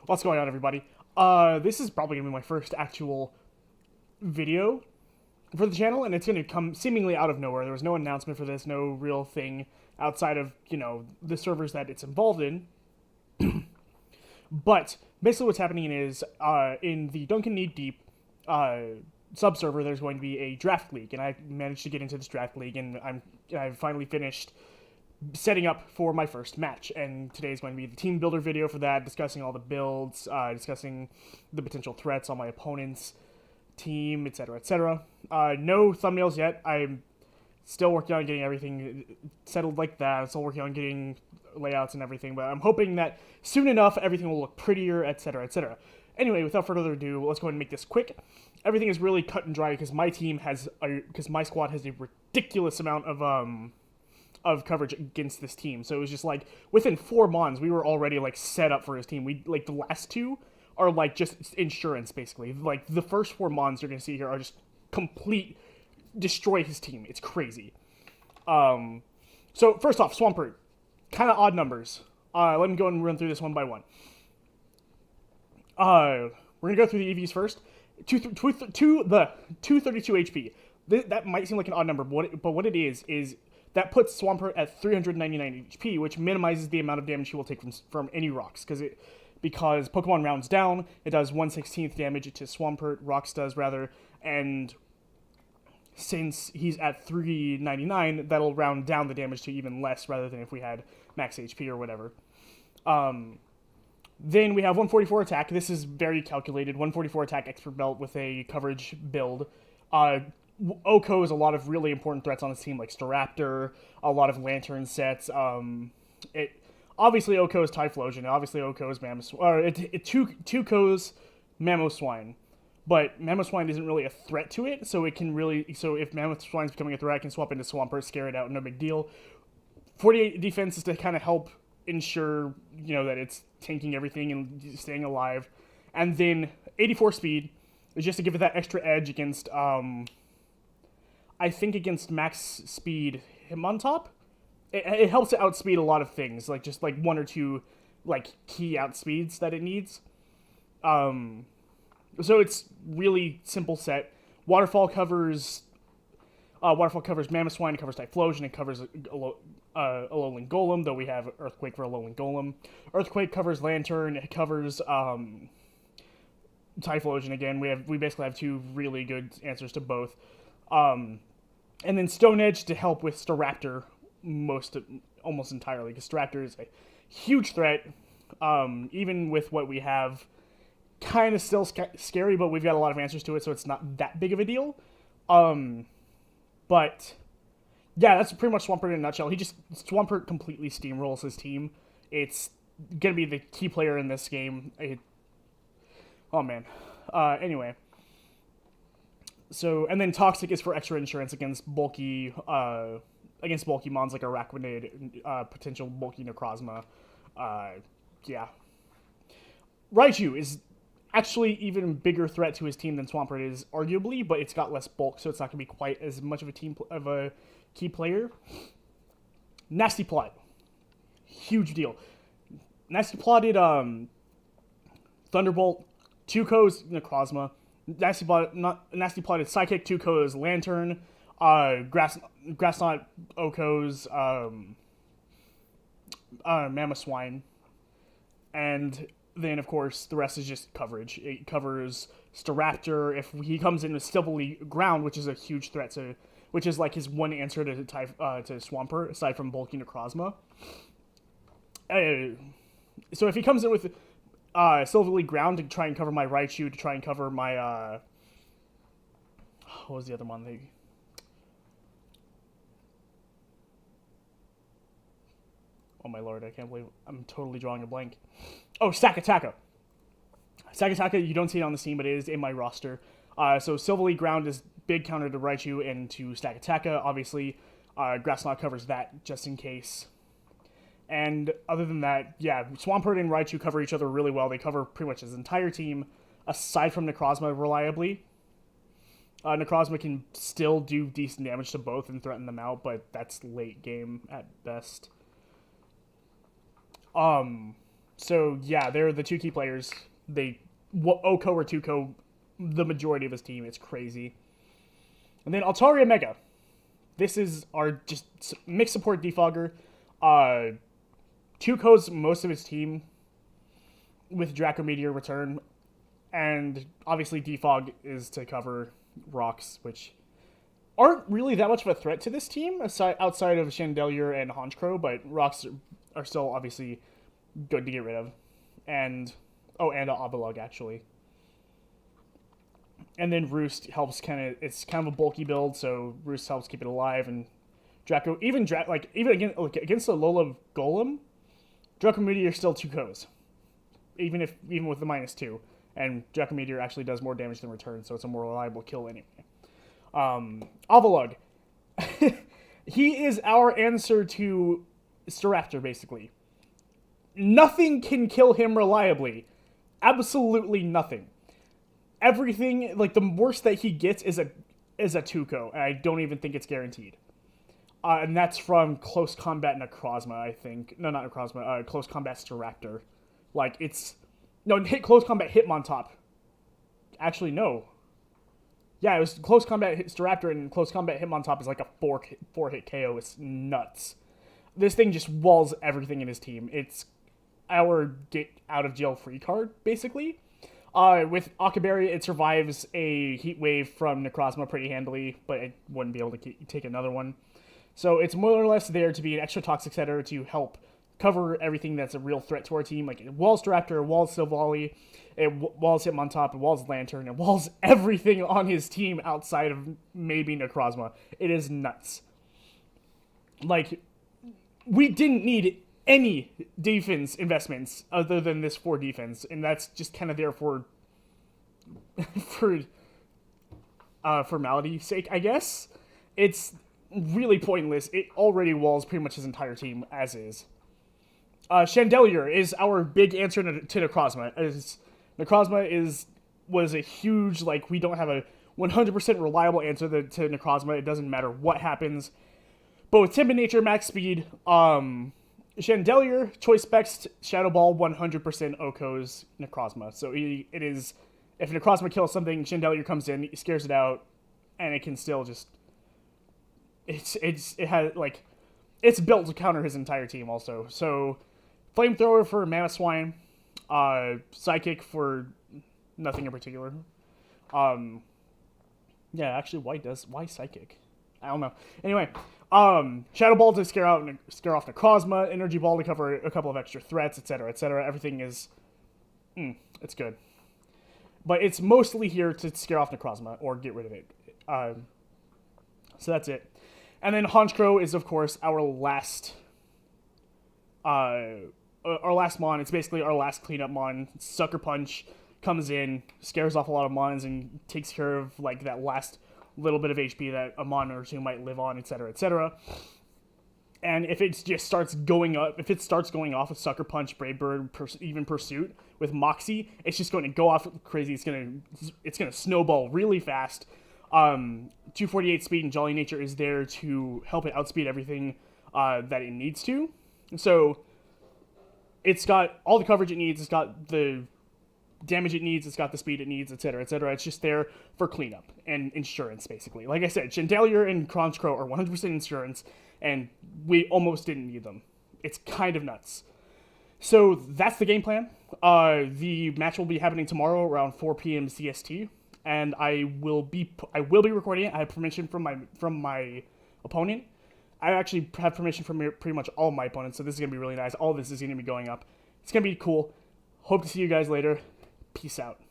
What's going on, everybody? This is probably going to be my first actual video for the channel, and it's going to come seemingly out of nowhere. There was no announcement for this, no real thing outside of, the servers that it's involved in. But basically what's happening is, in the DuncanKneeDeep sub-server, there's going to be a draft league, and I managed to get into this draft league, and I've finally finished setting up for my first match, and today is going to be the team builder video for that, discussing all the builds, discussing the potential threats on my opponent's team, etc., etc. No thumbnails yet. I'm still working on getting everything settled like that. I'm still working on getting layouts and everything, but I'm hoping that soon enough everything will look prettier, etc., etc. Anyway, without further ado, let's go ahead and make this quick. Everything is really cut and dry because my squad has a ridiculous amount of coverage against this team. So it was just like within 4 mons we were already like set up for his team. We like the last 2 are like just insurance basically. Like the first 4 mons you're gonna see here are just complete destroy his team. It's crazy. So first off, Swampert, kind of odd numbers. Let me go and run through this one by one. We're gonna go through the EVs first. 232 HP. That might seem like an odd number, but what it is that puts Swampert at 399 HP, which minimizes the amount of damage he will take from any rocks, because Pokemon rounds down, it does 1/16 damage to Swampert, Rocks does rather, and since he's at 399, that'll round down the damage to even less rather than if we had max HP or whatever. Then we have 144 attack. This is very calculated. 144 attack expert belt with a coverage build. Oko is a lot of really important threats on this team, like Staraptor, a lot of Lantern sets. Obviously Oko is Typhlosion, obviously Oko is Tuco's Mamoswine, but Mamoswine isn't really a threat to it, so if Mamoswine's becoming a threat, I can swap into Swampert, scare it out, no big deal. 48 defense is to kind of help ensure, that it's tanking everything and staying alive, and then 84 speed is just to give it that extra edge against, I think against max speed Hitmontop. It helps it outspeed a lot of things, like just like 1 or 2 like key outspeeds that it needs. So it's really simple set. Waterfall covers Mamoswine, it covers Typhlosion, it covers Alolan Golem, though we have Earthquake for Alolan Golem. Earthquake covers Lantern, it covers Typhlosion again. We basically have 2 really good answers to both. And then Stone Edge to help with Staraptor almost entirely, because Staraptor is a huge threat. Even with what we have, kind of still scary, but we've got a lot of answers to it, so it's not that big of a deal. But yeah, that's pretty much Swampert in a nutshell. Swampert completely steamrolls his team. It's gonna be the key player in this game. Oh man. Anyway. So, and then Toxic is for extra insurance against bulky mons like Araquanid, potential bulky Necrozma. Yeah. Raichu is actually even bigger threat to his team than Swampert is, arguably, but it's got less bulk, so it's not going to be quite as much of a key player. Nasty Plot. Huge deal. Nasty Plotted Thunderbolt, Tuco's Necrozma, Nasty Plotted Psychic, Tuco's Lantern, Grassknot, Oko's Mamoswine, and then of course the rest is just coverage. It covers Staraptor if he comes in with Silverly Ground, which is a huge threat which is like his one answer to Swampert aside from bulky Necrozma. So if he comes in with Silverly Ground to try and cover my Raichu, to try and cover my what was the other one? Oh my lord, I can't believe I'm totally drawing a blank. Oh, Sakataka. Sakataka, you don't see it on the scene, but it is in my roster. So Silverly Ground is big counter to Raichu and to Sakataka, obviously. Grassknot covers that just in case. And other than that, yeah, Swampert and Raichu cover each other really well. They cover pretty much his entire team, aside from Necrozma reliably. Necrozma can still do decent damage to both and threaten them out, but that's late game at best. So yeah, they're the two key players. Oko or Tuco, the majority of his team. It's crazy. And then Altaria Mega. This is our just mixed support defogger. Tuco's most of his team with Draco Meteor return. And obviously defog is to cover rocks, which aren't really that much of a threat to this team outside of Chandelier and Honchkrow, but rocks are still obviously good to get rid of. And Avalug actually. And then Roost helps it's kind of a bulky build, so Roost helps keep it alive, and Draco even against the Lola Golem, Draco Meteor still 2-Kos. Even with the -2. And Draco Meteor actually does more damage than return, so it's a more reliable kill anyway. Avalug. He is our answer to Staraptor, basically. Nothing can kill him reliably. Absolutely nothing. Everything, like, the worst that he gets is a 2-Ko, and I don't even think it's guaranteed. And that's from Close Combat Necrozma, I think. No, not Necrozma. Close Combat Staraptor. Like, it's... No, Close Combat Hitmontop. Actually, no. Yeah, it was Close Combat Staraptor, and Close Combat Hitmontop is like a 4-hit KO. It's nuts. This thing just walls everything in his team. It's our get-out-of-jail-free card, basically. With Akaberry, it survives a Heat Wave from Necrozma pretty handily, but it wouldn't be able to take another one. So it's more or less there to be an extra toxic setter to help cover everything that's a real threat to our team. Like, it walls Raptor, it walls Silvally, it walls Hitmontop, it walls Lantern, it walls everything on his team outside of maybe Necrozma. It is nuts. Like, we didn't need any defense investments other than this 4 defense, and that's just kind of there for formality's sake, I guess. It's really pointless. It already walls pretty much his entire team as is. Chandelier is our big answer to Necrozma. Necrozma was a huge, like, we don't have a 100% reliable answer to Necrozma. It doesn't matter what happens. But with Timid Nature, max speed, Chandelier, Choice Specs, Shadow Ball, 100% Oko's Necrozma. So it is, if Necrozma kills something, Chandelier comes in, scares it out, and it can still just, it has, like, it's built to counter his entire team also. So, Flamethrower for Mamoswine, Psychic for nothing in particular. Yeah, actually, why Psychic? I don't know. Anyway, Shadow Ball to scare off Necrozma, Energy Ball to cover a couple of extra threats, etc., etc. Everything is, it's good. But it's mostly here to scare off Necrozma or get rid of it. So that's it. And then Honchkrow is, of course, our last mon. It's basically our last cleanup mon. Sucker Punch comes in, scares off a lot of mons, and takes care of, like, that last little bit of HP that a mon or two might live on, etc., etc. And if it just starts going up, if it starts going off with Sucker Punch, Brave Bird, even Pursuit with Moxie, it's just going to go off crazy. It's gonna snowball really fast. 248 speed and Jolly Nature is there to help it outspeed everything that it needs to. So it's got all the coverage it needs. It's got the damage it needs. It's got the speed it needs, etc., etc. It's just there for cleanup and insurance, basically. Like I said, Chandelier and Honchkrow are 100% insurance, and we almost didn't need them. It's kind of nuts. So that's the game plan. The match will be happening tomorrow around 4 p.m. CST, and I will be recording it. I have permission from my opponent. I actually have permission from pretty much all my opponents, so this is gonna be really nice. All this is gonna be going up. It's gonna be cool. Hope to see you guys later. Peace out.